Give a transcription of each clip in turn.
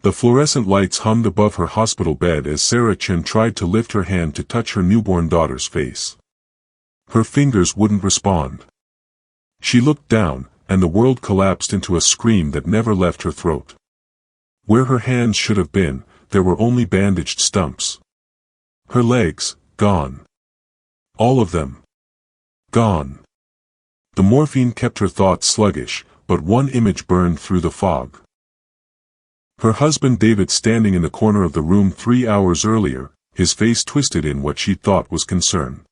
The fluorescent lights hummed above her hospital bed as Sarah Chen tried to lift her hand to touch her newborn daughter's face. Her fingers wouldn't respond. She looked down, and the world collapsed into a scream that never left her throat. Where her hands should have been, there were only bandaged stumps. Her legs, gone. All of them. Gone. The morphine kept her thoughts sluggish, but one image burned through the fog. Her husband David standing in the corner of the room 3 hours earlier, his face twisted in what she thought was concern.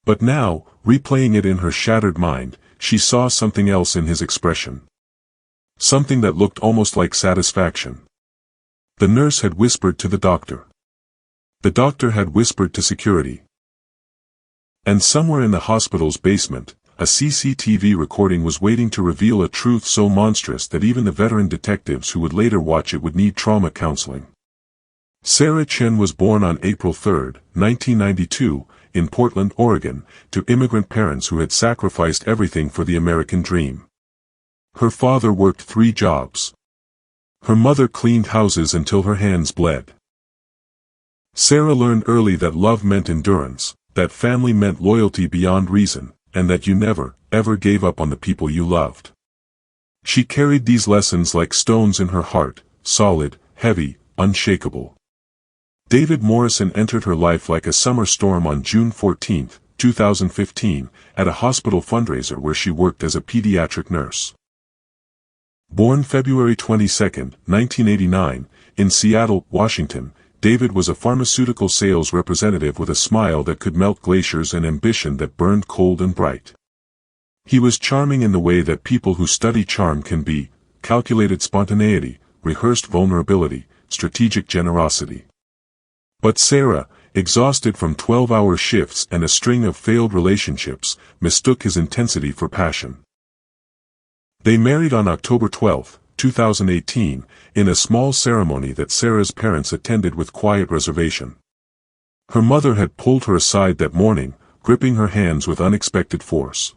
But now, replaying it in her shattered mind, she saw something else in his expression. Something that looked almost like satisfaction. The nurse had whispered to the doctor. The doctor had whispered to security. And somewhere in the hospital's basement, a CCTV recording was waiting to reveal a truth so monstrous that even the veteran detectives who would later watch it would need trauma counseling. Sarah Chen was born on April 3, 1992, in Portland, Oregon, to immigrant parents who had sacrificed everything for the American dream. Her father worked 3 jobs. Her mother cleaned houses until her hands bled. Sarah learned early that love meant endurance, that family meant loyalty beyond reason, and that you never, ever gave up on the people you loved. She carried these lessons like stones in her heart, solid, heavy, unshakable. David Morrison entered her life like a summer storm on June 14, 2015, at a hospital fundraiser where she worked as a pediatric nurse. Born February 22, 1989, in Seattle, Washington, David was a pharmaceutical sales representative with a smile that could melt glaciers and ambition that burned cold and bright. He was charming in the way that people who study charm can be: calculated spontaneity, rehearsed vulnerability, strategic generosity. But Sarah, exhausted from 12-hour shifts and a string of failed relationships, mistook his intensity for passion. They married on October 12, 2018, in a small ceremony that Sarah's parents attended with quiet reservation. Her mother had pulled her aside that morning, gripping her hands with unexpected force.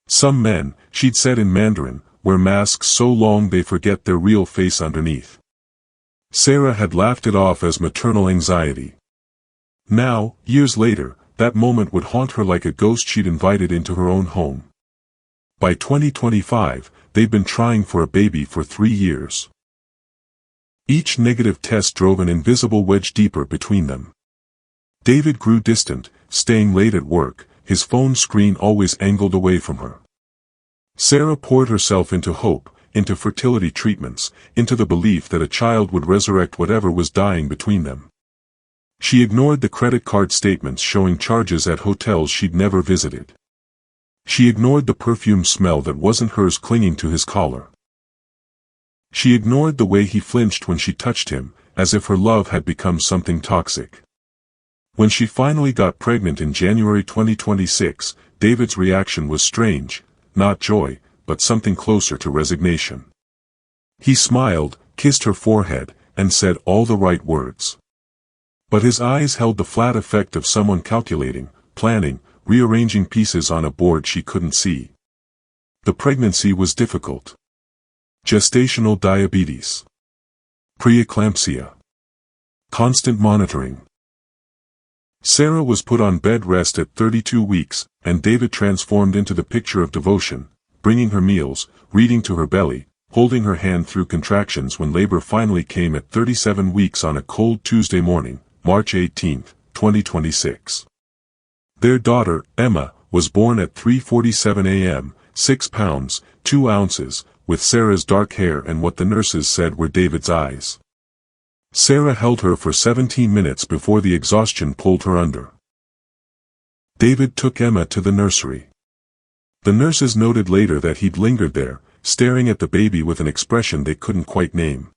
Some men, she'd said in Mandarin, wear masks so long they forget their real face underneath. Sarah had laughed it off as maternal anxiety. Now, years later, that moment would haunt her like a ghost she'd invited into her own home. By 2025, they'd been trying for a baby for 3 years. Each negative test drove an invisible wedge deeper between them. David grew distant, staying late at work, his phone screen always angled away from her. Sarah poured herself into hope, into fertility treatments, into the belief that a child would resurrect whatever was dying between them. She ignored the credit card statements showing charges at hotels she'd never visited. She ignored the perfume smell that wasn't hers clinging to his collar. She ignored the way he flinched when she touched him, as if her love had become something toxic. When she finally got pregnant in January 2026, David's reaction was strange, not joy, but something closer to resignation. He smiled, kissed her forehead, and said all the right words. But his eyes held the flat effect of someone calculating, planning, rearranging pieces on a board she couldn't see. The pregnancy was difficult. Gestational diabetes. Preeclampsia. Constant monitoring. Sarah was put on bed rest at 32 weeks, and David transformed into the picture of devotion, bringing her meals, reading to her belly, holding her hand through contractions when labor finally came at 37 weeks on a cold Tuesday morning, March 18, 2026. Their daughter, Emma, was born at 3:47 a.m., 6 pounds, 2 ounces, with Sarah's dark hair and what the nurses said were David's eyes. Sarah held her for 17 minutes before the exhaustion pulled her under. David took Emma to the nursery. The nurses noted later that he'd lingered there, staring at the baby with an expression they couldn't quite name.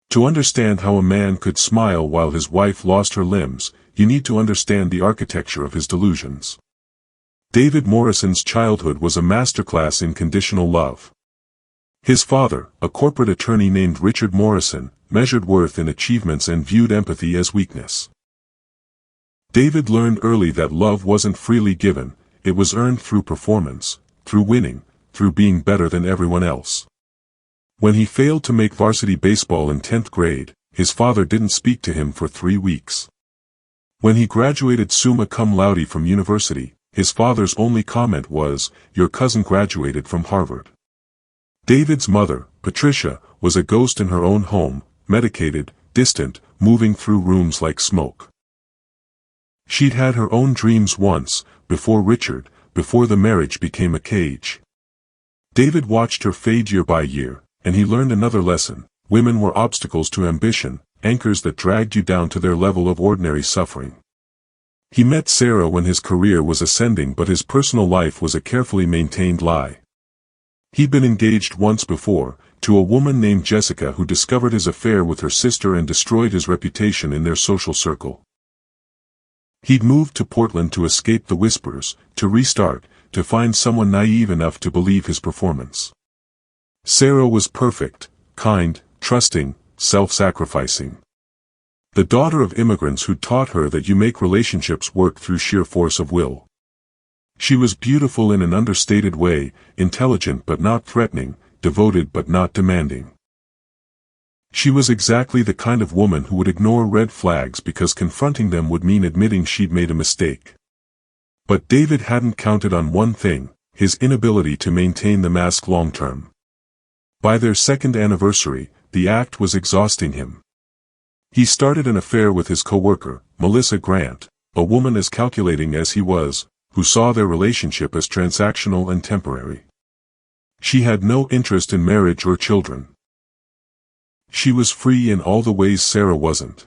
To understand how a man could smile while his wife lost her limbs, you need to understand the architecture of his delusions. David Morrison's childhood was a masterclass in conditional love. His father, a corporate attorney named Richard Morrison, measured worth in achievements and viewed empathy as weakness. David learned early that love wasn't freely given, it was earned through performance, through winning, through being better than everyone else. When he failed to make varsity baseball in 10th grade, his father didn't speak to him for 3 weeks. When he graduated summa cum laude from university, his father's only comment was, "Your cousin graduated from Harvard." David's mother, Patricia, was a ghost in her own home, medicated, distant, moving through rooms like smoke. She'd had her own dreams once, before Richard, before the marriage became a cage. David watched her fade year by year, and he learned another lesson: women were obstacles to ambition, anchors that dragged you down to their level of ordinary suffering. He met Sarah when his career was ascending, but his personal life was a carefully maintained lie. He'd been engaged once before, to a woman named Jessica, who discovered his affair with her sister and destroyed his reputation in their social circle. He'd moved to Portland to escape the whispers, to restart, to find someone naive enough to believe his performance. Sarah was perfect, kind, trusting, self-sacrificing. The daughter of immigrants who taught her that you make relationships work through sheer force of will. She was beautiful in an understated way, intelligent but not threatening, devoted but not demanding. She was exactly the kind of woman who would ignore red flags because confronting them would mean admitting she'd made a mistake. But David hadn't counted on one thing: his inability to maintain the mask long-term. By their second anniversary, the act was exhausting him. He started an affair with his co-worker, Melissa Grant, a woman as calculating as he was, who saw their relationship as transactional and temporary. She had no interest in marriage or children. She was free in all the ways Sarah wasn't.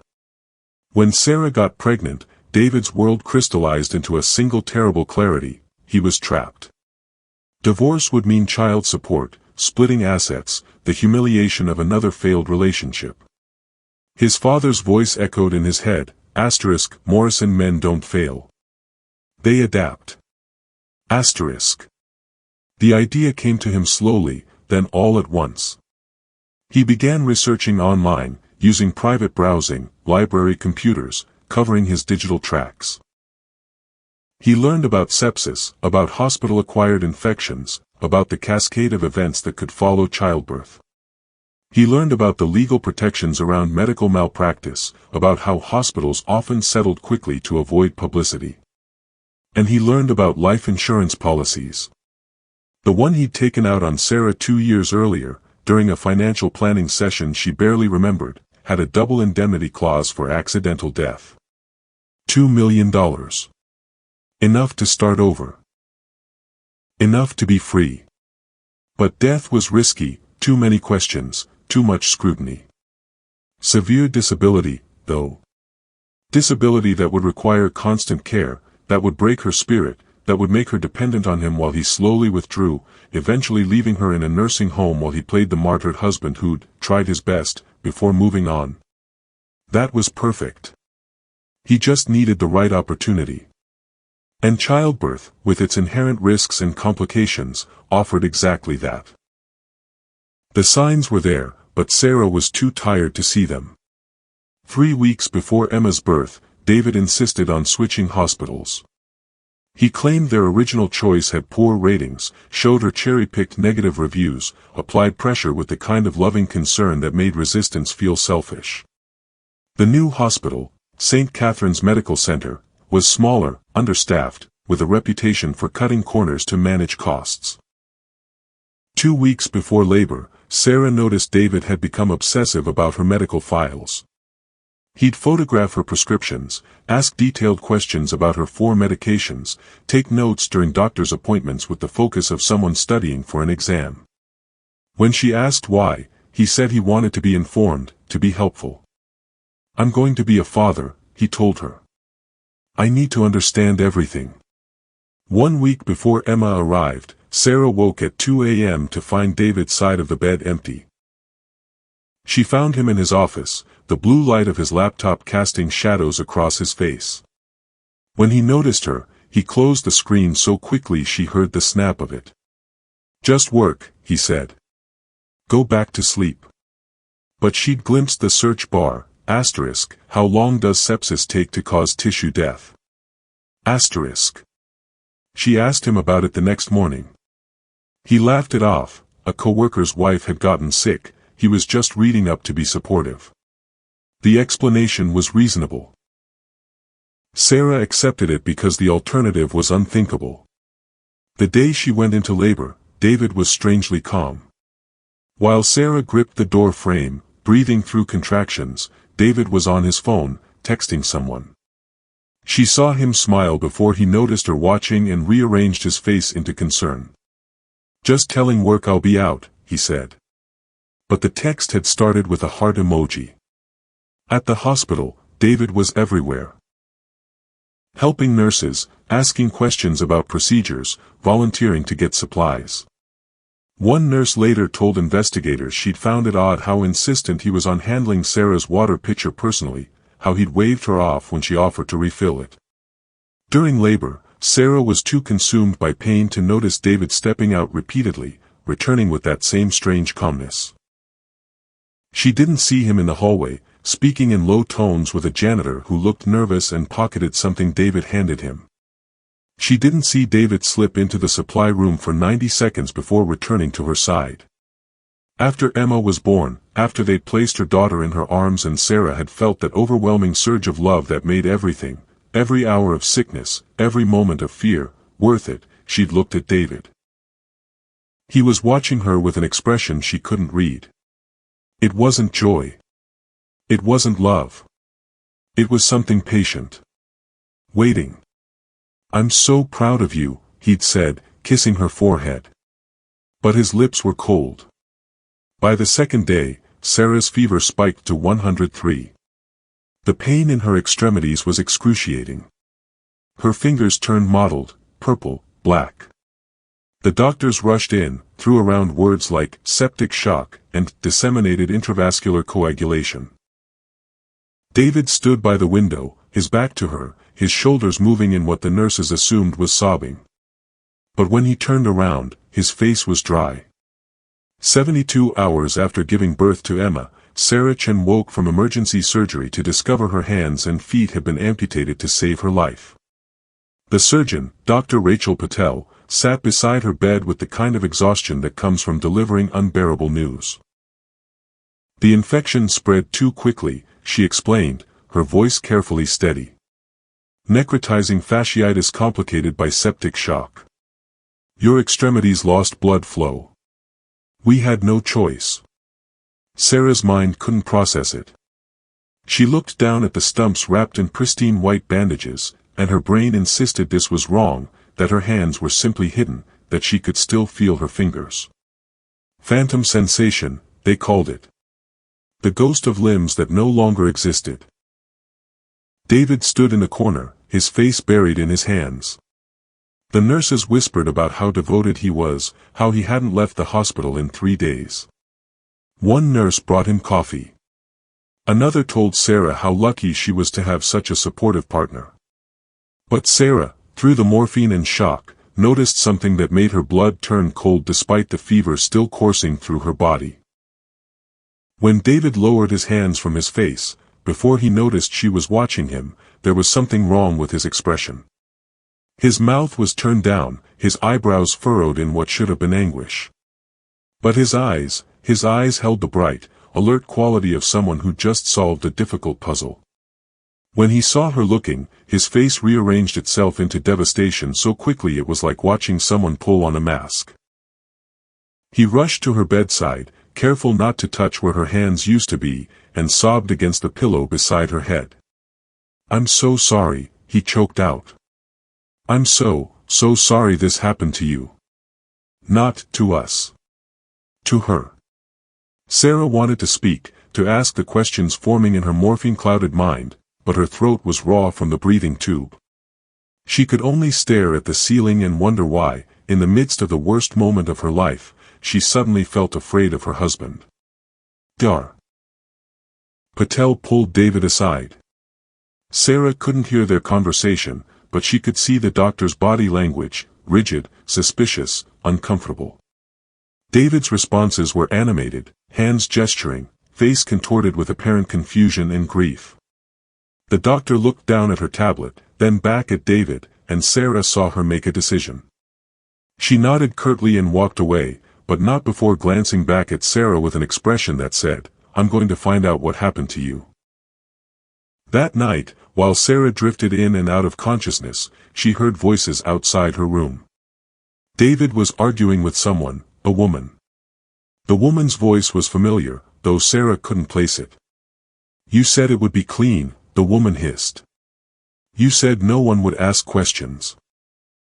When Sarah got pregnant, David's world crystallized into a single terrible clarity: he was trapped. Divorce would mean child support, splitting assets, the humiliation of another failed relationship. His father's voice echoed in his head: Morrison, men don't fail. They adapt. The idea came to him slowly, then all at once. He began researching online, using private browsing, library computers, covering his digital tracks. He learned about sepsis, about hospital-acquired infections, about the cascade of events that could follow childbirth. He learned about the legal protections around medical malpractice, about how hospitals often settled quickly to avoid publicity. And he learned about life insurance policies. The one he'd taken out on Sarah 2 years earlier, during a financial planning session she barely remembered, had a double indemnity clause for accidental death. $2 million. Enough to start over. Enough to be free. But death was risky, too many questions, too much scrutiny. Severe disability, though. Disability that would require constant care, that would break her spirit, that would make her dependent on him while he slowly withdrew, eventually leaving her in a nursing home while he played the martyred husband who'd tried his best, before moving on. That was perfect. He just needed the right opportunity. And childbirth, with its inherent risks and complications, offered exactly that. The signs were there, but Sarah was too tired to see them. 3 weeks before Emma's birth, David insisted on switching hospitals. He claimed their original choice had poor ratings, showed her cherry-picked negative reviews, applied pressure with the kind of loving concern that made resistance feel selfish. The new hospital, St. Catherine's Medical Center, was smaller, understaffed, with a reputation for cutting corners to manage costs. 2 weeks before labor, Sarah noticed David had become obsessive about her medical files. He'd photograph her prescriptions, ask detailed questions about her 4 medications, take notes during doctor's appointments with the focus of someone studying for an exam. When she asked why, he said he wanted to be informed, to be helpful. "I'm going to be a father," he told her. "I need to understand everything." 1 week before Emma arrived, Sarah woke at 2 a.m. to find David's side of the bed empty. She found him in his office, the blue light of his laptop casting shadows across his face. When he noticed her, he closed the screen so quickly she heard the snap of it. "Just work," he said. "Go back to sleep." But she'd glimpsed the search bar, "How long does sepsis take to cause tissue death?" She asked him about it the next morning. He laughed it off. a co-worker's wife had gotten sick, he was just reading up to be supportive. The explanation was reasonable. Sarah accepted it because the alternative was unthinkable. The day she went into labor, David was strangely calm. While Sarah gripped the door frame, breathing through contractions, David was on his phone, texting someone. She saw him smile before he noticed her watching and rearranged his face into concern. "Just telling work I'll be out," he said. But the text had started with a heart emoji. At the hospital, David was everywhere. Helping nurses, asking questions about procedures, volunteering to get supplies. One nurse later told investigators she'd found it odd how insistent he was on handling Sarah's water pitcher personally, how he'd waved her off when she offered to refill it. During labor, Sarah was too consumed by pain to notice David stepping out repeatedly, returning with that same strange calmness. She didn't see him in the hallway, speaking in low tones with a janitor who looked nervous and pocketed something David handed him. She didn't see David slip into the supply room for 90 seconds before returning to her side. After Emma was born, after they'd placed her daughter in her arms and Sarah had felt that overwhelming surge of love that made everything, every hour of sickness, every moment of fear, worth it, she'd looked at David. He was watching her with an expression she couldn't read. It wasn't joy. It wasn't love. It was something patient. Waiting. "I'm so proud of you," he'd said, kissing her forehead. But his lips were cold. By the second day, Sarah's fever spiked to 103. The pain in her extremities was excruciating. Her fingers turned mottled, purple, black. The doctors rushed in, threw around words like septic shock and disseminated intravascular coagulation. David stood by the window, his back to her, his shoulders moving in what the nurses assumed was sobbing. But when he turned around, his face was dry. 72 hours after giving birth to Emma, Sarah Chen woke from emergency surgery to discover her hands and feet had been amputated to save her life. The surgeon, Dr. Rachel Patel, sat beside her bed with the kind of exhaustion that comes from delivering unbearable news. "The infection spread too quickly," she explained, her voice carefully steady. "Necrotizing fasciitis complicated by septic shock. Your extremities lost blood flow. We had no choice." Sarah's mind couldn't process it. She looked down at the stumps wrapped in pristine white bandages, and her brain insisted this was wrong, that her hands were simply hidden, that she could still feel her fingers. Phantom sensation, they called it. The ghost of limbs that no longer existed. David stood in a corner, his face buried in his hands. The nurses whispered about how devoted he was, how he hadn't left the hospital in 3 days. One nurse brought him coffee. Another told Sarah how lucky she was to have such a supportive partner. But Sarah, through the morphine and shock, noticed something that made her blood turn cold despite the fever still coursing through her body. When David lowered his hands from his face, before he noticed she was watching him, there was something wrong with his expression. His mouth was turned down, his eyebrows furrowed in what should have been anguish. But his eyes held the bright, alert quality of someone who just solved a difficult puzzle. When he saw her looking, his face rearranged itself into devastation so quickly it was like watching someone pull on a mask. He rushed to her bedside, careful not to touch where her hands used to be, and sobbed against the pillow beside her head. "I'm so sorry," he choked out. "I'm so sorry this happened to you. Not to us. To her." Sarah wanted to speak, to ask the questions forming in her morphine-clouded mind, but her throat was raw from the breathing tube. She could only stare at the ceiling and wonder why, in the midst of the worst moment of her life, she suddenly felt afraid of her husband. "Dar." Patel pulled David aside. Sarah couldn't hear their conversation, but she could see the doctor's body language, rigid, suspicious, uncomfortable. David's responses were animated, hands gesturing, face contorted with apparent confusion and grief. The doctor looked down at her tablet, then back at David, and Sarah saw her make a decision. She nodded curtly and walked away, but not before glancing back at Sarah with an expression that said, "I'm going to find out what happened to you." That night, while Sarah drifted in and out of consciousness, she heard voices outside her room. David was arguing with someone, a woman. The woman's voice was familiar, though Sarah couldn't place it. "You said it would be clean," the woman hissed. "You said no one would ask questions."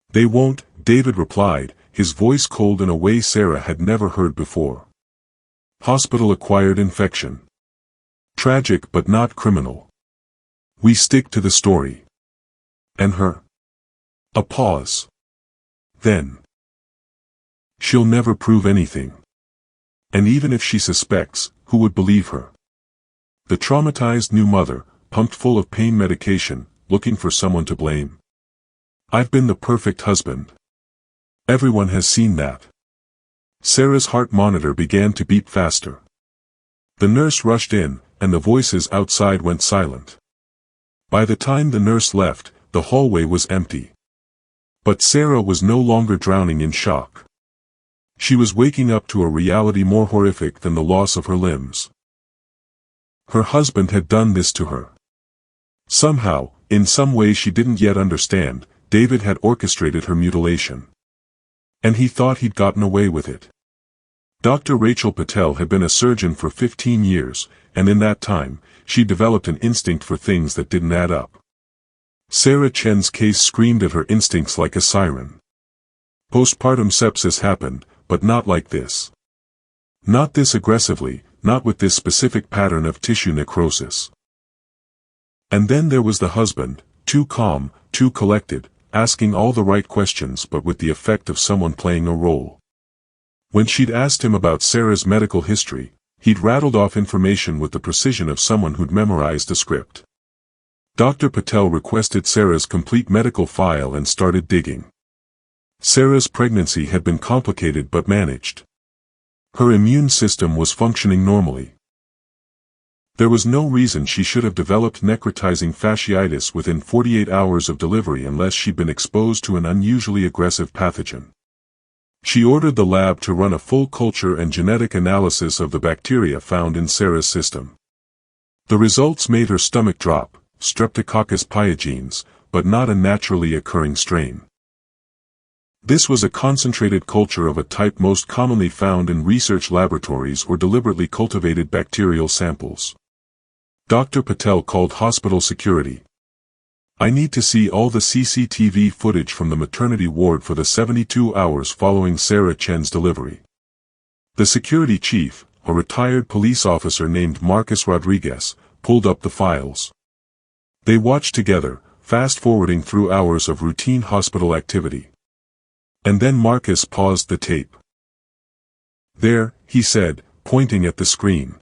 "They won't," David replied, his voice cold in a way Sarah had never heard before. "Hospital-acquired infection. Tragic but not criminal. We stick to the story." "And her?" A pause. Then. "She'll never prove anything. And even if she suspects, who would believe her?" The traumatized new mother, pumped full of pain medication, looking for someone to blame. "I've been the perfect husband. Everyone has seen that." Sarah's heart monitor began to beat faster. The nurse rushed in, and the voices outside went silent. By the time the nurse left, the hallway was empty. But Sarah was no longer drowning in shock. She was waking up to a reality more horrific than the loss of her limbs. Her husband had done this to her. Somehow, in some way she didn't yet understand, David had orchestrated her mutilation. And he thought he'd gotten away with it. Dr. Rachel Patel had been a surgeon for 15 years, and in that time, she developed an instinct for things that didn't add up. Sarah Chen's case screamed at her instincts like a siren. Postpartum sepsis happened, but not like this. Not this aggressively, not with this specific pattern of tissue necrosis. And then there was the husband, too calm, too collected, asking all the right questions but with the effect of someone playing a role. When she'd asked him about Sarah's medical history, he'd rattled off information with the precision of someone who'd memorized a script. Dr. Patel requested Sarah's complete medical file and started digging. Sarah's pregnancy had been complicated but managed. Her immune system was functioning normally. There was no reason she should have developed necrotizing fasciitis within 48 hours of delivery unless she'd been exposed to an unusually aggressive pathogen. She ordered the lab to run a full culture and genetic analysis of the bacteria found in Sarah's system. The results made her stomach drop, Streptococcus pyogenes, but not a naturally occurring strain. This was a concentrated culture of a type most commonly found in research laboratories or deliberately cultivated bacterial samples. Dr. Patel called hospital security. "I need to see all the CCTV footage from the maternity ward for the 72 hours following Sarah Chen's delivery." The security chief, a retired police officer named Marcus Rodriguez, pulled up the files. They watched together, fast-forwarding through hours of routine hospital activity. And then Marcus paused the tape. "There," he said, pointing at the screen.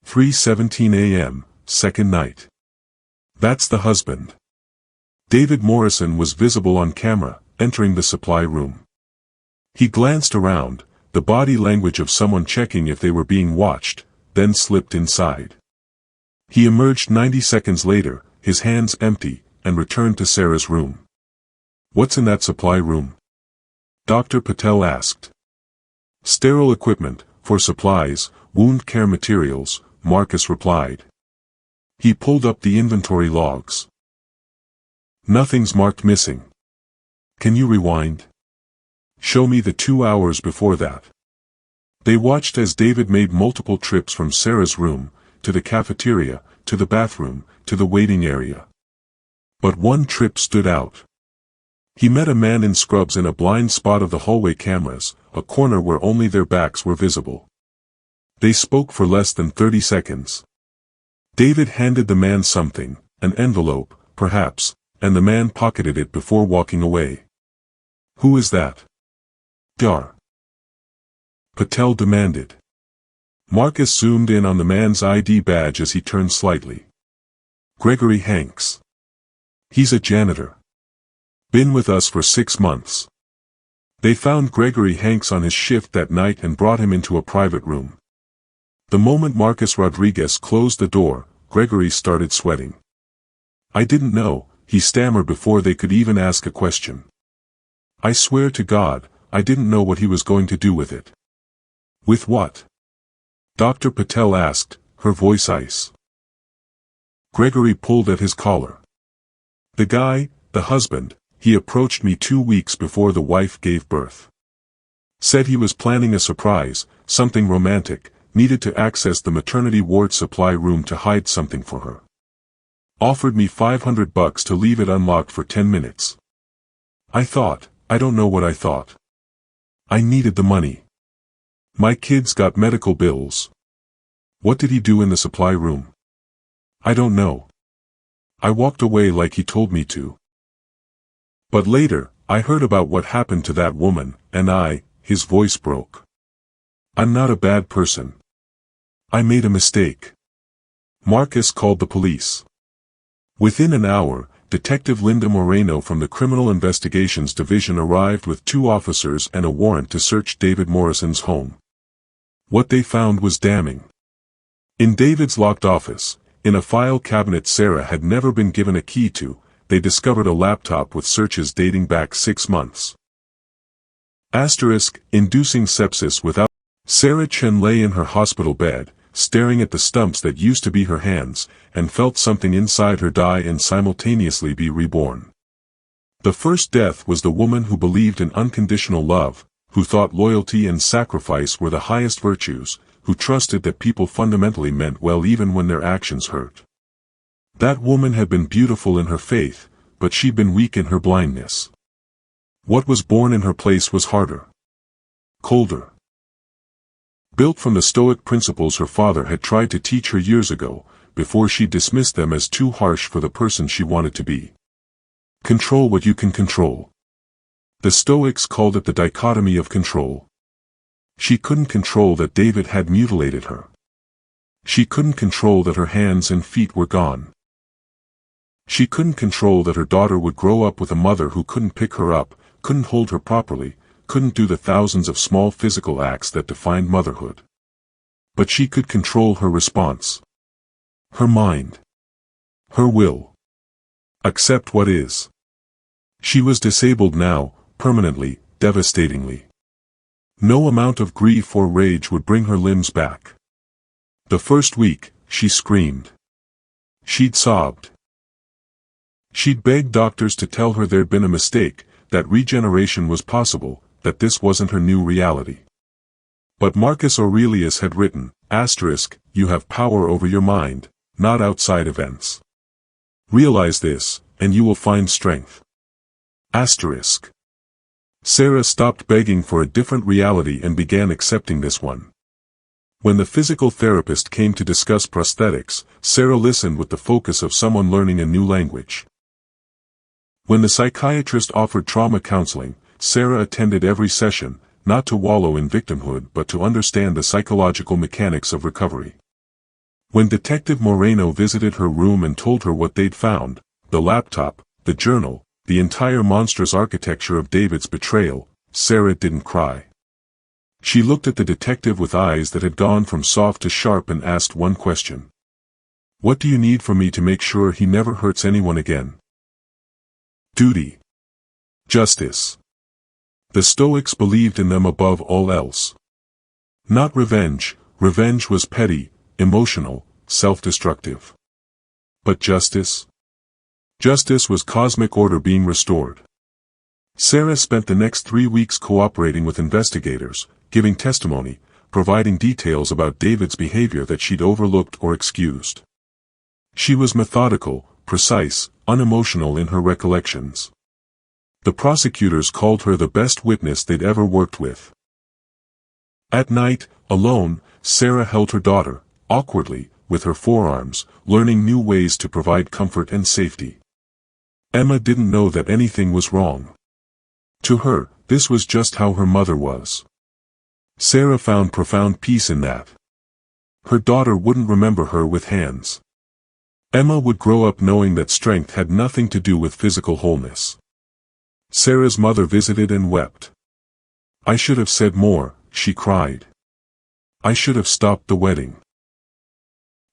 3:17 a.m., second night. "That's the husband." David Morrison was visible on camera, entering the supply room. He glanced around, the body language of someone checking if they were being watched, then slipped inside. He emerged 90 seconds later, his hands empty, and returned to Sarah's room. "What's in that supply room?" Dr. Patel asked. "Sterile equipment, for supplies, wound care materials," Marcus replied. He pulled up the inventory logs. "Nothing's marked missing. Can you rewind? Show me the 2 hours before that." They watched as David made multiple trips from Sarah's room, to the cafeteria, to the bathroom, to the waiting area. But one trip stood out. He met a man in scrubs in a blind spot of the hallway cameras, a corner where only their backs were visible. They spoke for less than 30 seconds. David handed the man something, an envelope, perhaps, and the man pocketed it before walking away. "Who is that?" "Dar." Patel demanded. Marcus zoomed in on the man's ID badge as he turned slightly. "Gregory Hanks. He's a janitor. Been with us for 6 months." They found Gregory Hanks on his shift that night and brought him into a private room. The moment Marcus Rodriguez closed the door, Gregory started sweating. "I didn't know," he stammered before they could even ask a question. "I swear to God, I didn't know what he was going to do with it. With what? Dr. Patel asked, her voice ice. Gregory pulled at his collar. The guy, the husband, he approached me 2 weeks before the wife gave birth. Said he was planning a surprise, something romantic, needed to access the maternity ward supply room to hide something for her. Offered me $500 to leave it unlocked for 10 minutes. I don't know what I thought. I needed the money. My kids got medical bills. What did he do in the supply room? I don't know. I walked away like he told me to. But later, I heard about what happened to that woman, and his voice broke. I'm not a bad person. I made a mistake. Marcus called the police. Within an hour, Detective Linda Moreno from the Criminal Investigations Division arrived with 2 officers and a warrant to search David Morrison's home. What they found was damning. In David's locked office, in a file cabinet Sarah had never been given a key to, they discovered a laptop with searches dating back 6 months. Inducing sepsis without. Sarah Chen lay in her hospital bed, staring at the stumps that used to be her hands, and felt something inside her die and simultaneously be reborn. The first death was the woman who believed in unconditional love, who thought loyalty and sacrifice were the highest virtues, who trusted that people fundamentally meant well even when their actions hurt. That woman had been beautiful in her faith, but she'd been weak in her blindness. What was born in her place was harder. Colder. Built from the Stoic principles her father had tried to teach her years ago, before she dismissed them as too harsh for the person she wanted to be. Control what you can control. The Stoics called it the dichotomy of control. She couldn't control that David had mutilated her. She couldn't control that her hands and feet were gone. She couldn't control that her daughter would grow up with a mother who couldn't pick her up, couldn't hold her properly, couldn't do the thousands of small physical acts that defined motherhood. But she could control her response. Her mind. Her will. Accept what is. She was disabled now, permanently, devastatingly. No amount of grief or rage would bring her limbs back. The first week, she screamed. She'd sobbed. She'd begged doctors to tell her there'd been a mistake, that regeneration was possible, that this wasn't her new reality. But Marcus Aurelius had written, you have power over your mind, not outside events. Realize this, and you will find strength. Sarah stopped begging for a different reality and began accepting this one. When the physical therapist came to discuss prosthetics, Sarah listened with the focus of someone learning a new language. When the psychiatrist offered trauma counseling, Sarah attended every session, not to wallow in victimhood but to understand the psychological mechanics of recovery. When Detective Moreno visited her room and told her what they'd found, the laptop, the journal, the entire monstrous architecture of David's betrayal, Sarah didn't cry. She looked at the detective with eyes that had gone from soft to sharp and asked one question. What do you need from me to make sure he never hurts anyone again? Duty. Justice. The Stoics believed in them above all else. Not revenge. Revenge was petty, emotional, self-destructive. But justice? Justice was cosmic order being restored. Sarah spent the next 3 weeks cooperating with investigators, giving testimony, providing details about David's behavior that she'd overlooked or excused. She was methodical, precise, unemotional in her recollections. The prosecutors called her the best witness they'd ever worked with. At night, alone, Sarah held her daughter, awkwardly, with her forearms, learning new ways to provide comfort and safety. Emma didn't know that anything was wrong. To her, this was just how her mother was. Sarah found profound peace in that. Her daughter wouldn't remember her with hands. Emma would grow up knowing that strength had nothing to do with physical wholeness. Sarah's mother visited and wept. I should have said more, she cried. I should have stopped the wedding.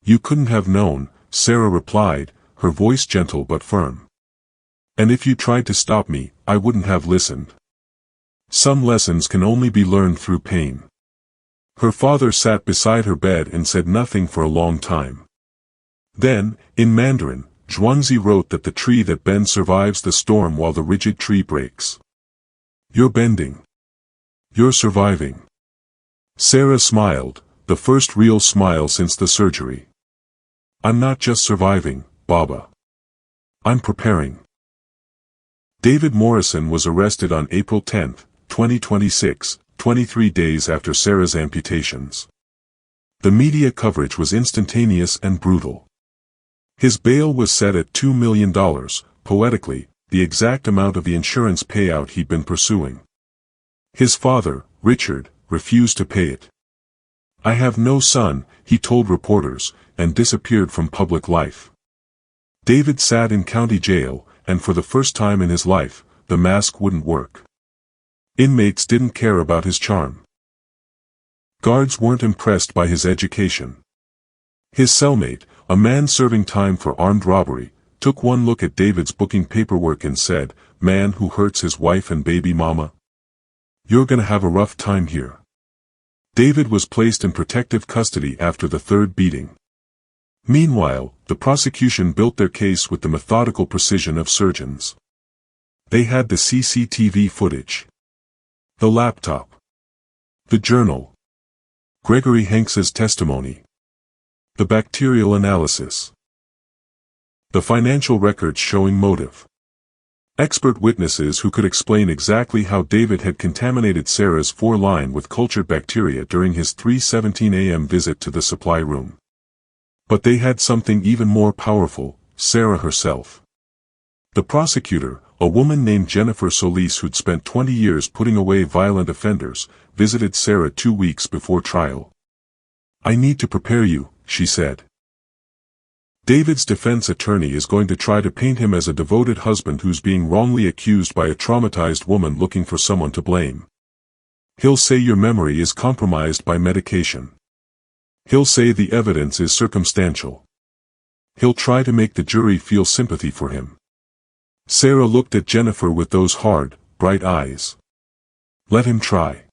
You couldn't have known, Sarah replied, her voice gentle but firm. And if you tried to stop me, I wouldn't have listened. Some lessons can only be learned through pain. Her father sat beside her bed and said nothing for a long time. Then, in Mandarin, Zhuangzi wrote that the tree that bends survives the storm while the rigid tree breaks. You're bending. You're surviving. Sarah smiled, the first real smile since the surgery. I'm not just surviving, Baba. I'm preparing. David Morrison was arrested on April 10, 2026, 23 days after Sarah's amputations. The media coverage was instantaneous and brutal. His bail was set at $2 million, poetically, the exact amount of the insurance payout he'd been pursuing. His father, Richard, refused to pay it. I have no son, he told reporters, and disappeared from public life. David sat in county jail, and for the first time in his life, the mask wouldn't work. Inmates didn't care about his charm. Guards weren't impressed by his education. His cellmate, a man serving time for armed robbery, took one look at David's booking paperwork and said, "Man who hurts his wife and baby mama? You're gonna have a rough time here." David was placed in protective custody after the third beating. Meanwhile, the prosecution built their case with the methodical precision of surgeons. They had the CCTV footage, the laptop, the journal, Gregory Hanks's testimony, the bacterial analysis, the financial records showing motive. Expert witnesses who could explain exactly how David had contaminated Sarah's foreline with cultured bacteria during his 3:17 a.m. visit to the supply room. But they had something even more powerful, Sarah herself. The prosecutor, a woman named Jennifer Solis who'd spent 20 years putting away violent offenders, visited Sarah 2 weeks before trial. "I need to prepare you," she said. David's defense attorney is going to try to paint him as a devoted husband who's being wrongly accused by a traumatized woman looking for someone to blame. He'll say your memory is compromised by medication. He'll say the evidence is circumstantial. He'll try to make the jury feel sympathy for him. Sarah looked at Jennifer with those hard, bright eyes. "Let him try.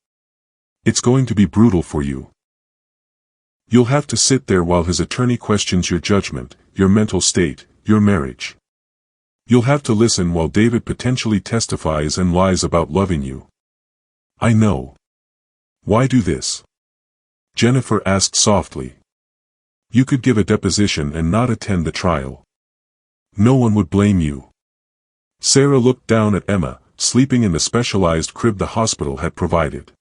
It's going to be brutal for you. You'll have to sit there while his attorney questions your judgment, your mental state, your marriage. You'll have to listen while David potentially testifies and lies about loving you." "I know. Why do this?" Jennifer asked softly. "You could give a deposition and not attend the trial. No one would blame you." Sarah looked down at Emma, sleeping in the specialized crib the hospital had provided.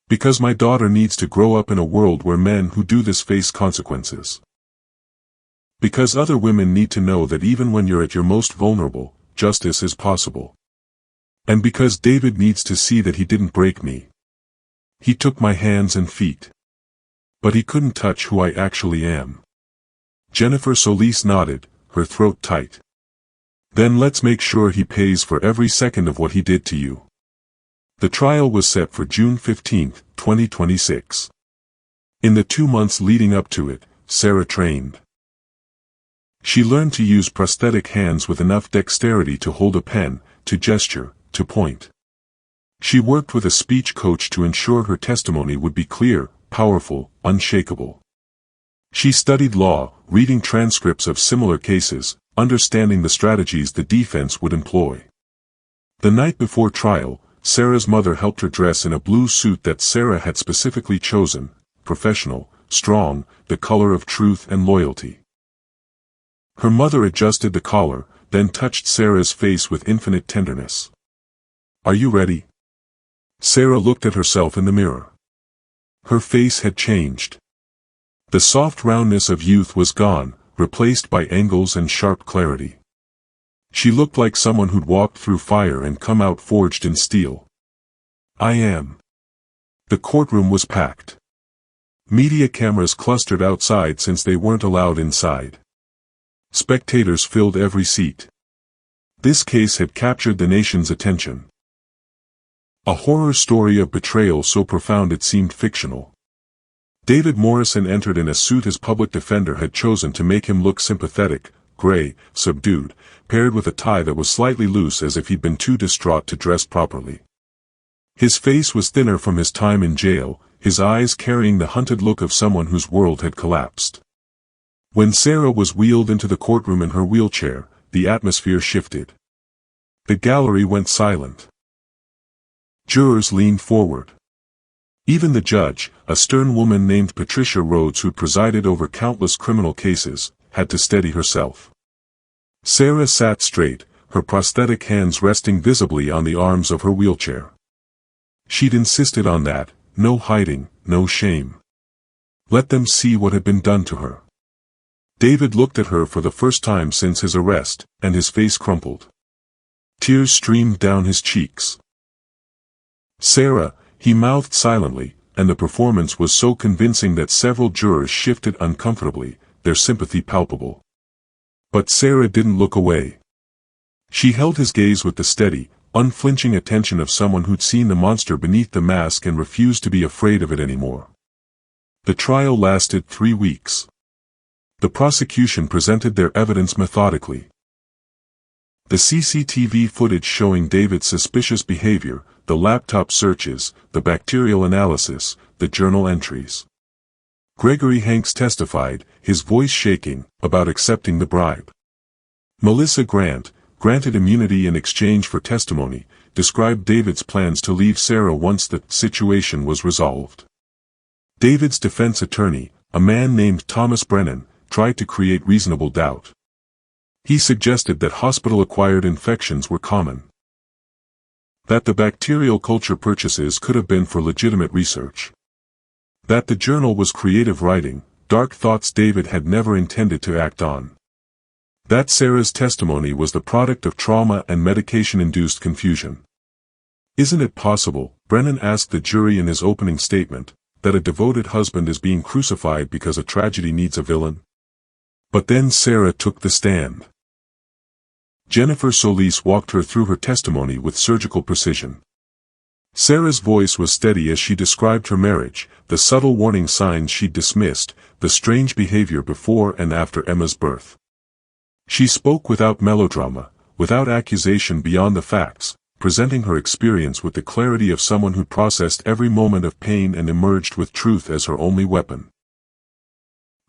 "Because my daughter needs to grow up in a world where men who do this face consequences. Because other women need to know that even when you're at your most vulnerable, justice is possible. And because David needs to see that he didn't break me. He took my hands and feet. But he couldn't touch who I actually am." Jennifer Solis nodded, her throat tight. "Then let's make sure he pays for every second of what he did to you." The trial was set for June 15, 2026. In the 2 months leading up to it, Sarah trained. She learned to use prosthetic hands with enough dexterity to hold a pen, to gesture, to point. She worked with a speech coach to ensure her testimony would be clear, powerful, unshakable. She studied law, reading transcripts of similar cases, understanding the strategies the defense would employ. The night before trial, Sarah's mother helped her dress in a blue suit that Sarah had specifically chosen, professional, strong, the color of truth and loyalty. Her mother adjusted the collar, then touched Sarah's face with infinite tenderness. "Are you ready?" Sarah looked at herself in the mirror. Her face had changed. The soft roundness of youth was gone, replaced by angles and sharp clarity. She looked like someone who'd walked through fire and come out forged in steel. "I am." The courtroom was packed. Media cameras clustered outside since they weren't allowed inside. Spectators filled every seat. This case had captured the nation's attention. A horror story of betrayal so profound it seemed fictional. David Morrison entered in a suit his public defender had chosen to make him look sympathetic, gray, subdued, paired with a tie that was slightly loose as if he'd been too distraught to dress properly. His face was thinner from his time in jail, his eyes carrying the hunted look of someone whose world had collapsed. When Sarah was wheeled into the courtroom in her wheelchair, the atmosphere shifted. The gallery went silent. Jurors leaned forward. Even the judge, a stern woman named Patricia Rhodes who presided over countless criminal cases, had to steady herself. Sarah sat straight, her prosthetic hands resting visibly on the arms of her wheelchair. She'd insisted on that, no hiding, no shame. Let them see what had been done to her. David looked at her for the first time since his arrest, and his face crumpled. Tears streamed down his cheeks. Sarah, he mouthed silently, and the performance was so convincing that several jurors shifted uncomfortably, their sympathy palpable. But Sarah didn't look away. She held his gaze with the steady, unflinching attention of someone who'd seen the monster beneath the mask and refused to be afraid of it anymore. The trial lasted 3 weeks. The prosecution presented their evidence methodically. The CCTV footage showing David's suspicious behavior, the laptop searches, the bacterial analysis, the journal entries. Gregory Hanks testified, his voice shaking, about accepting the bribe. Melissa Grant, granted immunity in exchange for testimony, described David's plans to leave Sarah once the situation was resolved. David's defense attorney, a man named Thomas Brennan, tried to create reasonable doubt. He suggested that hospital-acquired infections were common. That the bacterial culture purchases could have been for legitimate research. That the journal was creative writing, dark thoughts David had never intended to act on. That Sarah's testimony was the product of trauma and medication-induced confusion. Isn't it possible, Brennan asked the jury in his opening statement, that a devoted husband is being crucified because a tragedy needs a villain? But then Sarah took the stand. Jennifer Solis walked her through her testimony with surgical precision. Sarah's voice was steady as she described her marriage, the subtle warning signs she'd dismissed, the strange behavior before and after Emma's birth. She spoke without melodrama, without accusation beyond the facts, presenting her experience with the clarity of someone who processed every moment of pain and emerged with truth as her only weapon.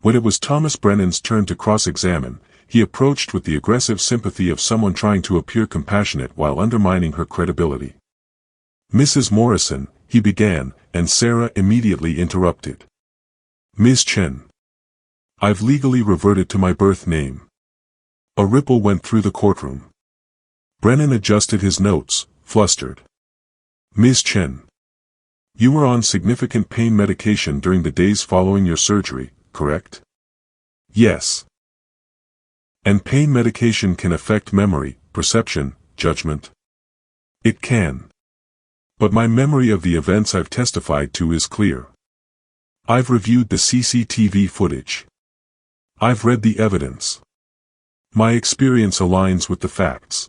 When it was Thomas Brennan's turn to cross-examine, he approached with the aggressive sympathy of someone trying to appear compassionate while undermining her credibility. "Mrs. Morrison," he began, and Sarah immediately interrupted. "Ms. Chen. I've legally reverted to my birth name." A ripple went through the courtroom. Brennan adjusted his notes, flustered. "Ms. Chen. You were on significant pain medication during the days following your surgery, correct?" "Yes." "And pain medication can affect memory, perception, judgment?" "It can. But my memory of the events I've testified to is clear. I've reviewed the CCTV footage. I've read the evidence. My experience aligns with the facts.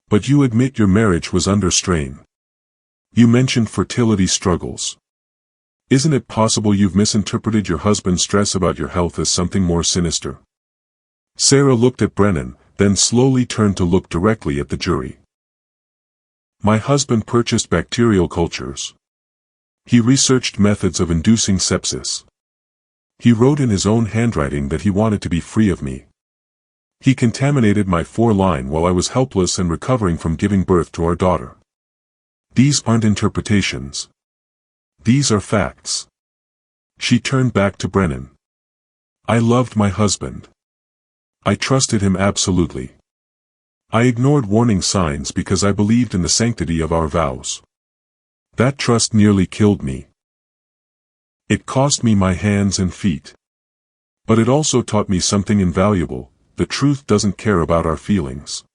But you admit your marriage was under strain. You mentioned fertility struggles. Isn't it possible you've misinterpreted your husband's stress about your health as something more sinister?" Sarah looked at Brennan, then slowly turned to look directly at the jury. "My husband purchased bacterial cultures. He researched methods of inducing sepsis. He wrote in his own handwriting that he wanted to be free of me. He contaminated my 4-line while I was helpless and recovering from giving birth to our daughter. These aren't interpretations. These are facts." She turned back to Brennan. "I loved my husband. I trusted him absolutely. I ignored warning signs because I believed in the sanctity of our vows. That trust nearly killed me. It cost me my hands and feet. But it also taught me something invaluable: the truth doesn't care about our feelings.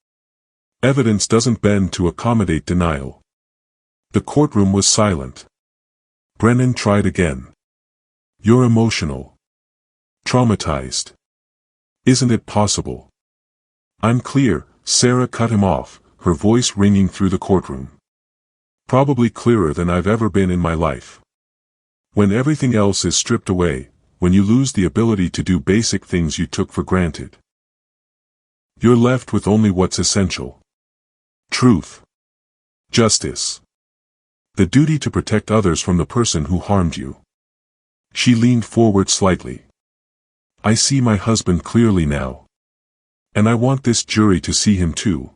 Evidence doesn't bend to accommodate denial." The courtroom was silent. Brennan tried again. "You're emotional. Traumatized. Isn't it possible?" "I'm clear," Sarah cut him off, her voice ringing through the courtroom. "Probably clearer than I've ever been in my life. When everything else is stripped away, when you lose the ability to do basic things you took for granted, you're left with only what's essential. Truth. Justice. The duty to protect others from the person who harmed you. She leaned forward slightly. I see my husband clearly now. And I want this jury to see him too.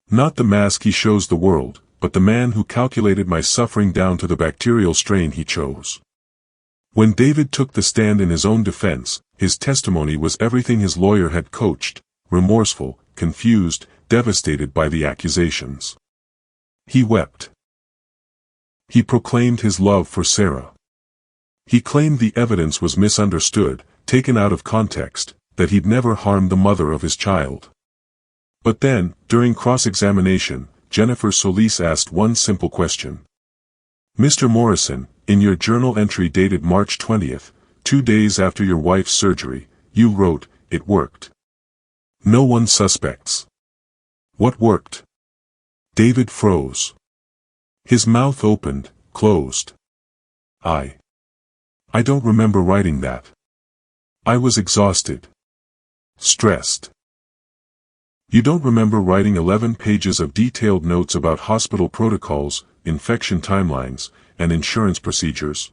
Not the mask he shows the world, but the man who calculated my suffering down to the bacterial strain he chose. When David took the stand in his own defense, his testimony was everything his lawyer had coached: remorseful, confused, devastated by the accusations. He wept. He proclaimed his love for Sarah. He claimed the evidence was misunderstood, taken out of context, that he'd never harmed the mother of his child. But then, during cross-examination, Jennifer Solis asked one simple question. Mr. Morrison, in your journal entry dated March 20th, 2 days after your wife's surgery, you wrote, "It worked. No one suspects." What worked? David froze. His mouth opened, closed. I don't remember writing that. I was exhausted. Stressed. You don't remember writing 11 pages of detailed notes about hospital protocols, infection timelines, and insurance procedures?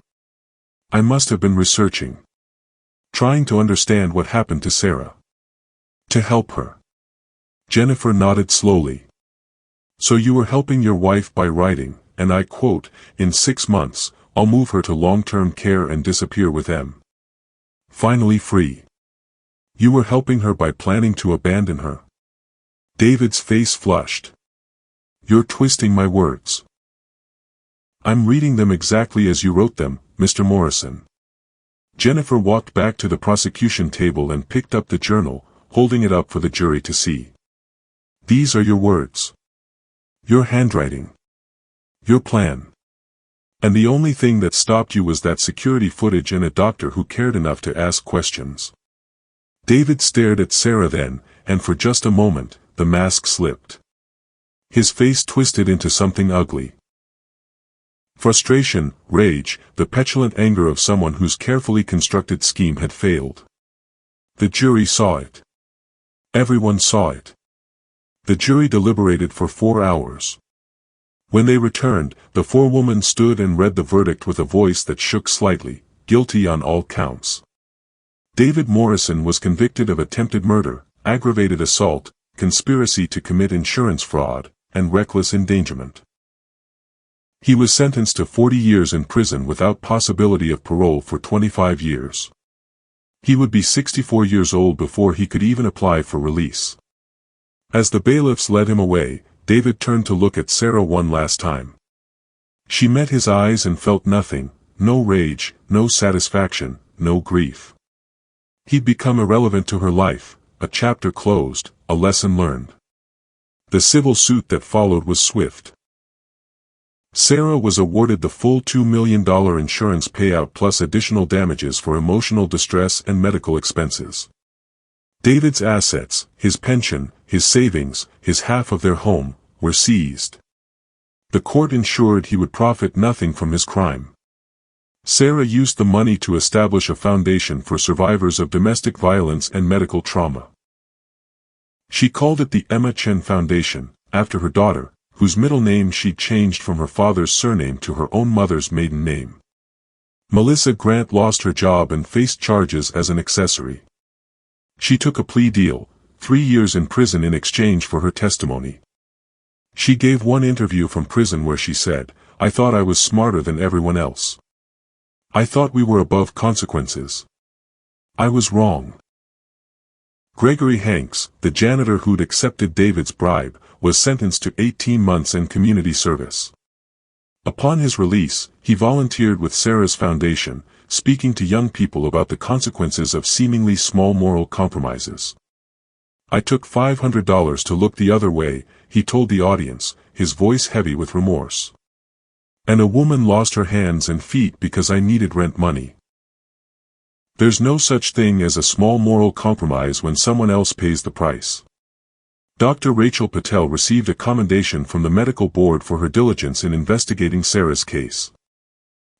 I must have been researching. Trying to understand what happened to Sarah. To help her. Jennifer nodded slowly. So you were helping your wife by writing, and I quote, "In 6 months, I'll move her to long-term care and disappear with M. Finally free." You were helping her by planning to abandon her. David's face flushed. You're twisting my words. I'm reading them exactly as you wrote them, Mr. Morrison. Jennifer walked back to the prosecution table and picked up the journal, holding it up for the jury to see. These are your words. Your handwriting. Your plan. And the only thing that stopped you was that security footage and a doctor who cared enough to ask questions. David stared at Sarah then, and for just a moment, the mask slipped. His face twisted into something ugly. Frustration, rage, the petulant anger of someone whose carefully constructed scheme had failed. The jury saw it. Everyone saw it. The jury deliberated for 4 hours. When they returned, the forewoman stood and read the verdict with a voice that shook slightly, guilty on all counts. David Morrison was convicted of attempted murder, aggravated assault, conspiracy to commit insurance fraud, and reckless endangerment. He was sentenced to 40 years in prison without possibility of parole for 25 years. He would be 64 years old before he could even apply for release. As the bailiffs led him away, David turned to look at Sarah one last time. She met his eyes and felt nothing, no rage, no satisfaction, no grief. He'd become irrelevant to her life, a chapter closed, a lesson learned. The civil suit that followed was swift. Sarah was awarded the full $2 million insurance payout plus additional damages for emotional distress and medical expenses. David's assets, his pension, his savings, his half of their home, were seized. The court ensured he would profit nothing from his crime. Sarah used the money to establish a foundation for survivors of domestic violence and medical trauma. She called it the Emma Chen Foundation, after her daughter, whose middle name she'd changed from her father's surname to her own mother's maiden name. Melissa Grant lost her job and faced charges as an accessory. She took a plea deal, 3 years in prison in exchange for her testimony. She gave one interview from prison where she said, "I thought I was smarter than everyone else. I thought we were above consequences. I was wrong." Gregory Hanks, the janitor who'd accepted David's bribe, was sentenced to 18 months in community service. Upon his release, he volunteered with Sarah's foundation, speaking to young people about the consequences of seemingly small moral compromises. "I took $500 to look the other way," he told the audience, his voice heavy with remorse. "And a woman lost her hands and feet because I needed rent money." There's no such thing as a small moral compromise when someone else pays the price. Dr. Rachel Patel received a commendation from the medical board for her diligence in investigating Sarah's case.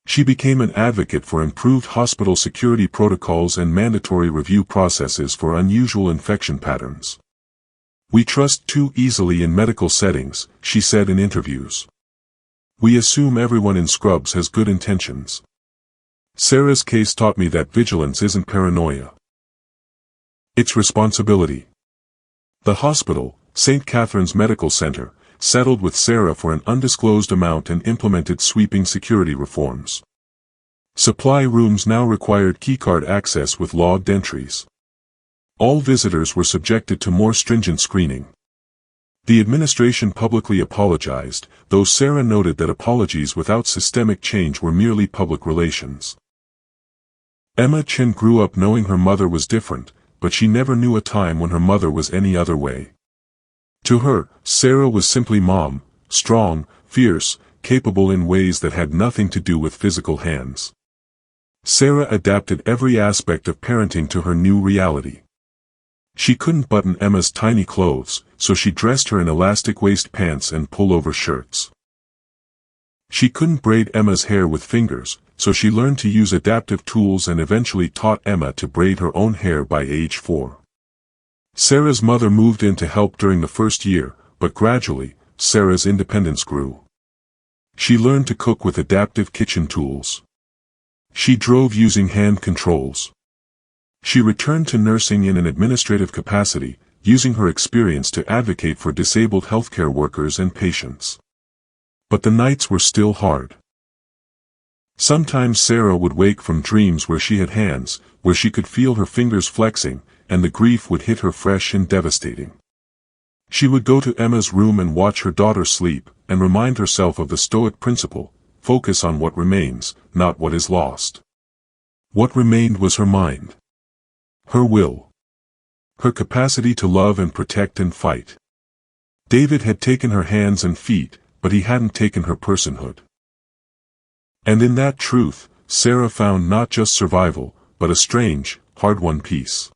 She became an advocate for improved hospital security protocols and mandatory review processes for unusual infection patterns. "We trust too easily in medical settings," she said in interviews. We assume everyone in scrubs has good intentions. Sarah's case taught me that vigilance isn't paranoia. It's responsibility. The hospital, St. Catherine's Medical Center, settled with Sarah for an undisclosed amount and implemented sweeping security reforms. Supply rooms now required keycard access with logged entries. All visitors were subjected to more stringent screening. The administration publicly apologized, though Sarah noted that apologies without systemic change were merely public relations. Emma Chen grew up knowing her mother was different, but she never knew a time when her mother was any other way. To her, Sarah was simply mom, strong, fierce, capable in ways that had nothing to do with physical hands. Sarah adapted every aspect of parenting to her new reality. She couldn't button Emma's tiny clothes, so she dressed her in elastic waist pants and pullover shirts. She couldn't braid Emma's hair with fingers, so she learned to use adaptive tools and eventually taught Emma to braid her own hair by age 4. Sarah's mother moved in to help during the first year, but gradually, Sarah's independence grew. She learned to cook with adaptive kitchen tools. She drove using hand controls. She returned to nursing in an administrative capacity, using her experience to advocate for disabled healthcare workers and patients. But the nights were still hard. Sometimes Sarah would wake from dreams where she had hands, where she could feel her fingers flexing, and the grief would hit her fresh and devastating. She would go to Emma's room and watch her daughter sleep, and remind herself of the Stoic principle: focus on what remains, not what is lost. What remained was her mind. Her will. Her capacity to love and protect and fight. David had taken her hands and feet, but he hadn't taken her personhood. And in that truth, Sarah found not just survival, but a strange, hard-won peace.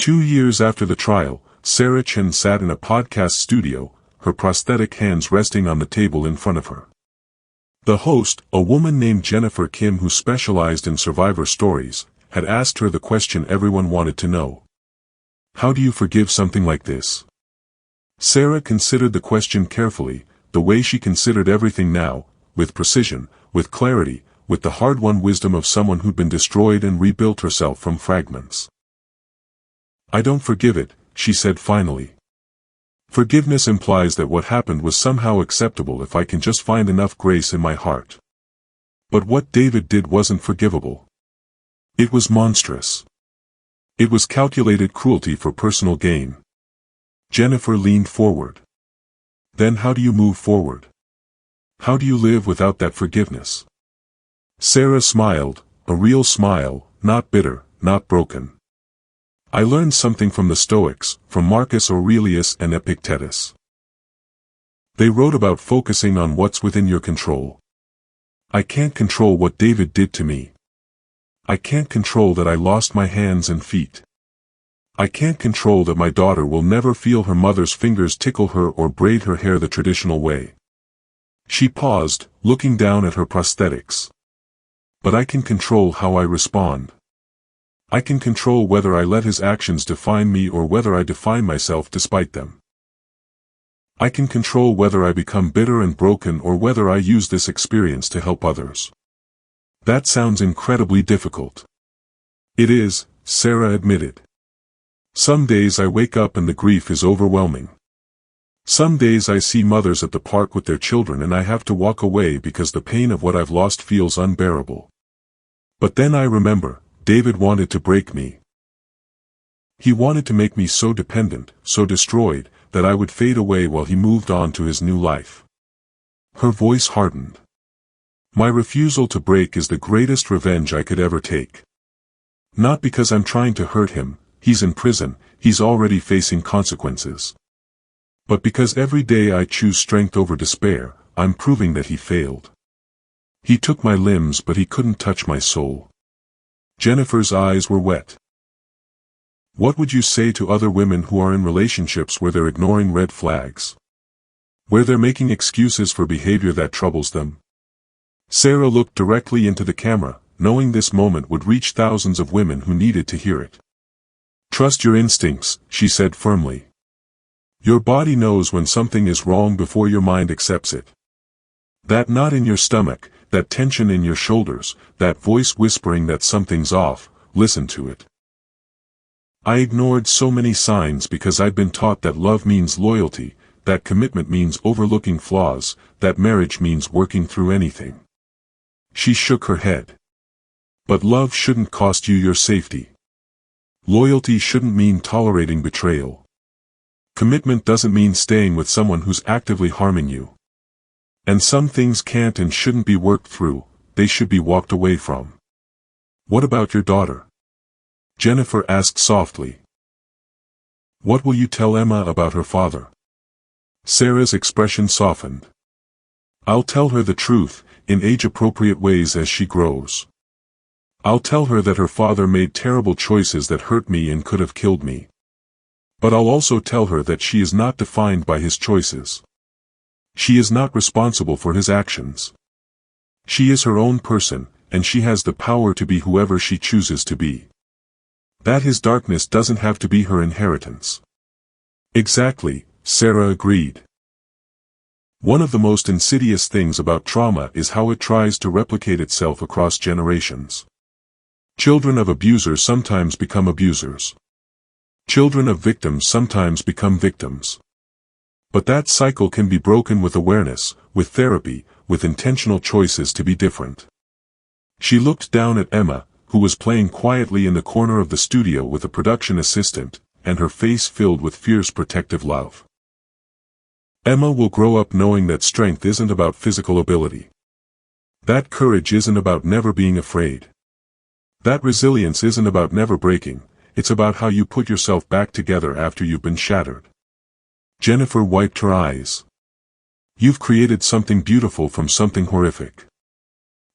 2 years after the trial, Sarah Chen sat in a podcast studio, her prosthetic hands resting on the table in front of her. The host, a woman named Jennifer Kim who specialized in survivor stories, had asked her the question everyone wanted to know. How do you forgive something like this? Sarah considered the question carefully, the way she considered everything now, with precision, with clarity, with the hard-won wisdom of someone who'd been destroyed and rebuilt herself from fragments. I don't forgive it, she said finally. Forgiveness implies that what happened was somehow acceptable if I can just find enough grace in my heart. But what David did wasn't forgivable. It was monstrous. It was calculated cruelty for personal gain. Jennifer leaned forward. Then how do you move forward? How do you live without that forgiveness? Sarah smiled, a real smile, not bitter, not broken. I learned something from the Stoics, from Marcus Aurelius and Epictetus. They wrote about focusing on what's within your control. I can't control what David did to me. I can't control that I lost my hands and feet. I can't control that my daughter will never feel her mother's fingers tickle her or braid her hair the traditional way. She paused, looking down at her prosthetics. But I can control how I respond. I can control whether I let his actions define me or whether I define myself despite them. I can control whether I become bitter and broken or whether I use this experience to help others. That sounds incredibly difficult. It is, Sarah admitted. Some days I wake up and the grief is overwhelming. Some days I see mothers at the park with their children and I have to walk away because the pain of what I've lost feels unbearable. But then I remember, David wanted to break me. He wanted to make me so dependent, so destroyed, that I would fade away while he moved on to his new life. Her voice hardened. My refusal to break is the greatest revenge I could ever take. Not because I'm trying to hurt him, he's in prison, he's already facing consequences. But because every day I choose strength over despair, I'm proving that he failed. He took my limbs but he couldn't touch my soul. Jennifer's eyes were wet. What would you say to other women who are in relationships where they're ignoring red flags? Where they're making excuses for behavior that troubles them? Sarah looked directly into the camera, knowing this moment would reach thousands of women who needed to hear it. Trust your instincts, she said firmly. Your body knows when something is wrong before your mind accepts it. That knot in your stomach, that tension in your shoulders, that voice whispering that something's off, listen to it. I ignored so many signs because I'd been taught that love means loyalty, that commitment means overlooking flaws, that marriage means working through anything. She shook her head. But love shouldn't cost you your safety. Loyalty shouldn't mean tolerating betrayal. Commitment doesn't mean staying with someone who's actively harming you. And some things can't and shouldn't be worked through, they should be walked away from. What about your daughter? Jennifer asked softly. What will you tell Emma about her father? Sarah's expression softened. I'll tell her the truth, in age-appropriate ways as she grows. I'll tell her that her father made terrible choices that hurt me and could have killed me. But I'll also tell her that she is not defined by his choices. She is not responsible for his actions. She is her own person, and she has the power to be whoever she chooses to be. That his darkness doesn't have to be her inheritance. Exactly, Sarah agreed. One of the most insidious things about trauma is how it tries to replicate itself across generations. Children of abusers sometimes become abusers. Children of victims sometimes become victims. But that cycle can be broken with awareness, with therapy, with intentional choices to be different. She looked down at Emma, who was playing quietly in the corner of the studio with a production assistant, and her face filled with fierce protective love. Emma will grow up knowing that strength isn't about physical ability. That courage isn't about never being afraid. That resilience isn't about never breaking, it's about how you put yourself back together after you've been shattered. Jennifer wiped her eyes. You've created something beautiful from something horrific.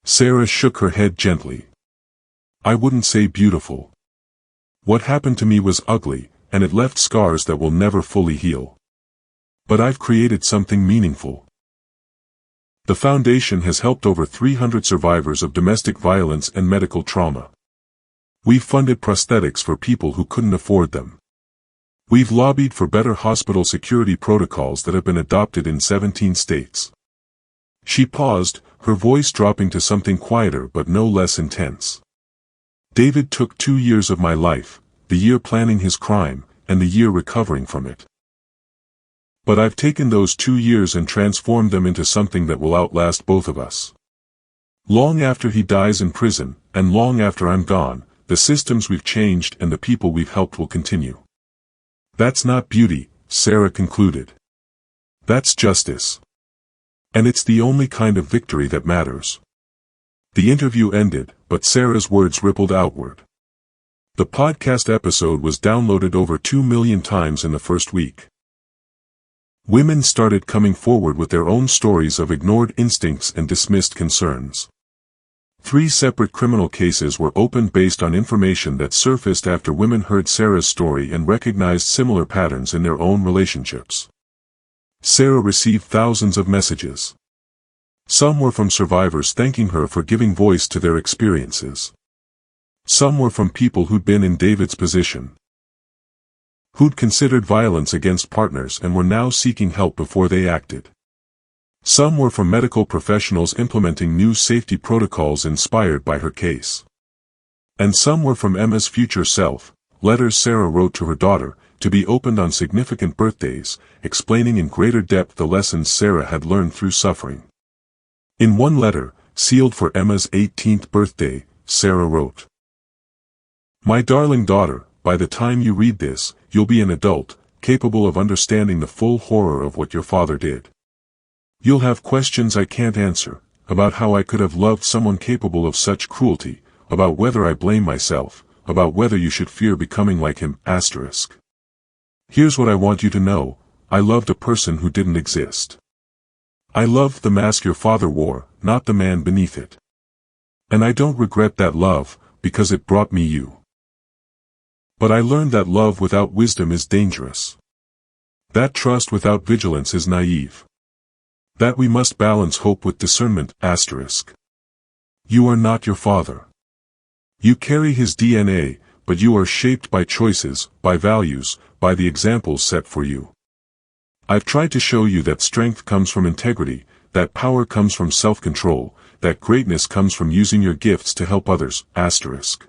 Sarah shook her head gently. I wouldn't say beautiful. What happened to me was ugly, and it left scars that will never fully heal. But I've created something meaningful. The foundation has helped over 300 survivors of domestic violence and medical trauma. We've funded prosthetics for people who couldn't afford them. We've lobbied for better hospital security protocols that have been adopted in 17 states. She paused, her voice dropping to something quieter but no less intense. David took 2 years of my life, the year planning his crime, and the year recovering from it. But I've taken those 2 years and transformed them into something that will outlast both of us. Long after he dies in prison, and long after I'm gone, the systems we've changed and the people we've helped will continue. That's not beauty, Sarah concluded. That's justice. And it's the only kind of victory that matters. The interview ended, but Sarah's words rippled outward. The podcast episode was downloaded over 2 million times in the first week. Women started coming forward with their own stories of ignored instincts and dismissed concerns. 3 separate criminal cases were opened based on information that surfaced after women heard Sarah's story and recognized similar patterns in their own relationships. Sarah received thousands of messages. Some were from survivors thanking her for giving voice to their experiences. Some were from people who'd been in David's position, who'd considered violence against partners and were now seeking help before they acted. Some were from medical professionals implementing new safety protocols inspired by her case. And some were from Emma's future self, letters Sarah wrote to her daughter, to be opened on significant birthdays, explaining in greater depth the lessons Sarah had learned through suffering. In one letter, sealed for Emma's 18th birthday, Sarah wrote, "My darling daughter, by the time you read this, you'll be an adult, capable of understanding the full horror of what your father did. You'll have questions I can't answer, about how I could have loved someone capable of such cruelty, about whether I blame myself, about whether you should fear becoming like him, asterisk. Here's what I want you to know, I loved a person who didn't exist. I loved the mask your father wore, not the man beneath it. And I don't regret that love, because it brought me you. But I learned that love without wisdom is dangerous. That trust without vigilance is naive. That we must balance hope with discernment, asterisk. You are not your father. You carry his DNA, but you are shaped by choices, by values, by the examples set for you. I've tried to show you that strength comes from integrity, that power comes from self-control, that greatness comes from using your gifts to help others. Asterisk.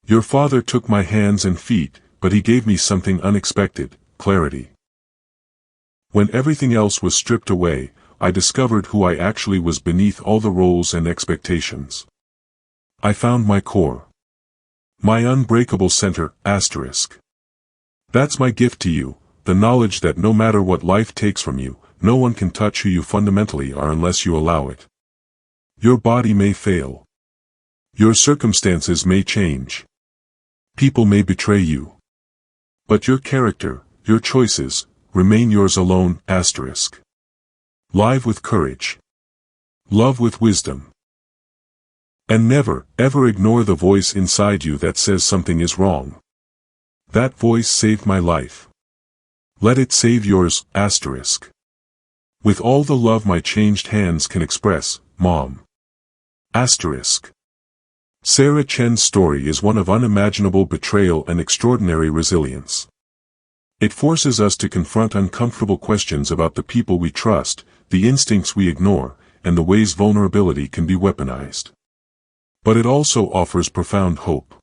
Your father took my hands and feet, but he gave me something unexpected, clarity. When everything else was stripped away, I discovered who I actually was beneath all the roles and expectations. I found my core. My unbreakable center. Asterisk. That's my gift to you, the knowledge that no matter what life takes from you, no one can touch who you fundamentally are unless you allow it. Your body may fail. Your circumstances may change. People may betray you. But your character, your choices, remain yours alone. Asterisk. Live with courage. Love with wisdom. And never, ever ignore the voice inside you that says something is wrong. That voice saved my life. Let it save yours. Asterisk. With all the love my changed hands can express, Mom. Asterisk. Sarah Chen's story is one of unimaginable betrayal and extraordinary resilience. It forces us to confront uncomfortable questions about the people we trust, the instincts we ignore, and the ways vulnerability can be weaponized. But it also offers profound hope.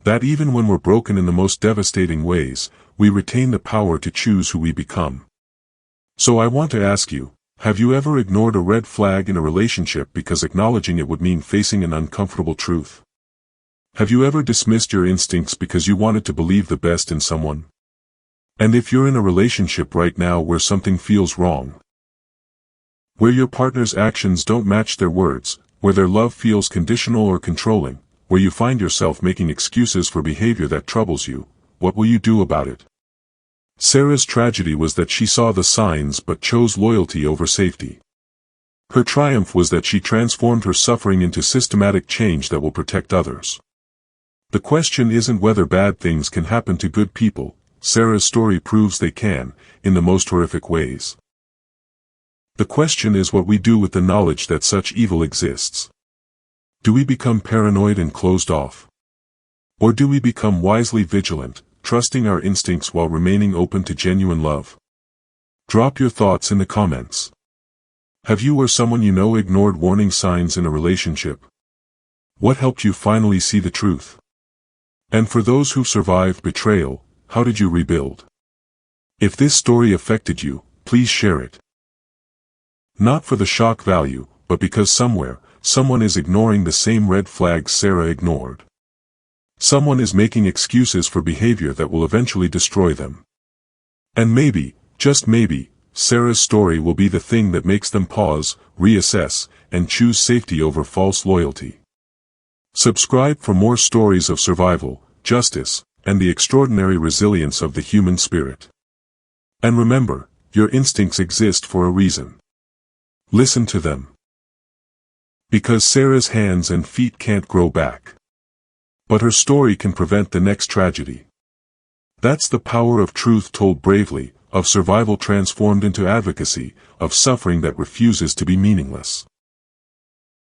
That even when we're broken in the most devastating ways, we retain the power to choose who we become. So I want to ask you, have you ever ignored a red flag in a relationship because acknowledging it would mean facing an uncomfortable truth? Have you ever dismissed your instincts because you wanted to believe the best in someone? And if you're in a relationship right now where something feels wrong, where your partner's actions don't match their words, where their love feels conditional or controlling, where you find yourself making excuses for behavior that troubles you, what will you do about it? Sarah's tragedy was that she saw the signs but chose loyalty over safety. Her triumph was that she transformed her suffering into systematic change that will protect others. The question isn't whether bad things can happen to good people. Sarah's story proves they can, in the most horrific ways. The question is what we do with the knowledge that such evil exists. Do we become paranoid and closed off? Or do we become wisely vigilant, trusting our instincts while remaining open to genuine love? Drop your thoughts in the comments. Have you or someone you know ignored warning signs in a relationship? What helped you finally see the truth? And for those who survived betrayal, how did you rebuild? If this story affected you, please share it. Not for the shock value, but because somewhere, someone is ignoring the same red flags Sarah ignored. Someone is making excuses for behavior that will eventually destroy them. And maybe, just maybe, Sarah's story will be the thing that makes them pause, reassess, and choose safety over false loyalty. Subscribe for more stories of survival, justice, and the extraordinary resilience of the human spirit. And remember, your instincts exist for a reason. Listen to them. Because Sarah's hands and feet can't grow back. But her story can prevent the next tragedy. That's the power of truth told bravely, of survival transformed into advocacy, of suffering that refuses to be meaningless.